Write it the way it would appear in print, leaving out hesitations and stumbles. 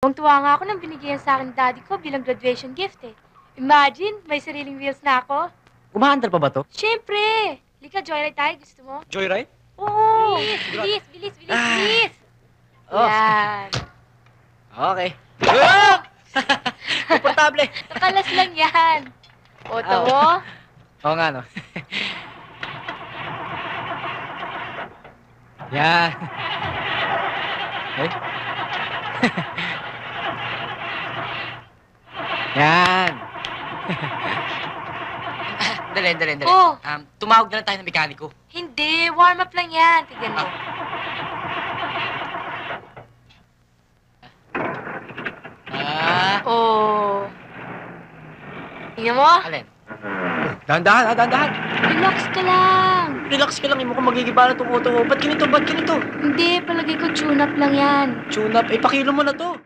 Tuwang-tuwa nga ako nang binigyan sa akin ni daddy ko bilang graduation gift eh. Imagine, may sariling wheels na ako. Umaandar pa ba to? Siyempre! Lika, joyride tayo. Gusto mo? Joyride? Oo! Bilis, bilis, bilis, bilis, bilis! Oh. Yan. Okay. Ah! Komportable. Nakalas lang yan. O, Ah, mo? Oo nga, no? Yan. Eh? Yan. Dali. Oh. Tumawag na lang tayo ng mekaniko. Hindi, warm up lang yan. Tignan mo. Oh. Tingnan mo. Alin? Dahan-dahan. Relax ka lang. Relax ka lang, mo kung magigibala itong auto mo. Ba't ganito? Hindi, palagay ko tune up lang yan. Tune up. Eh, pakilo mo na to.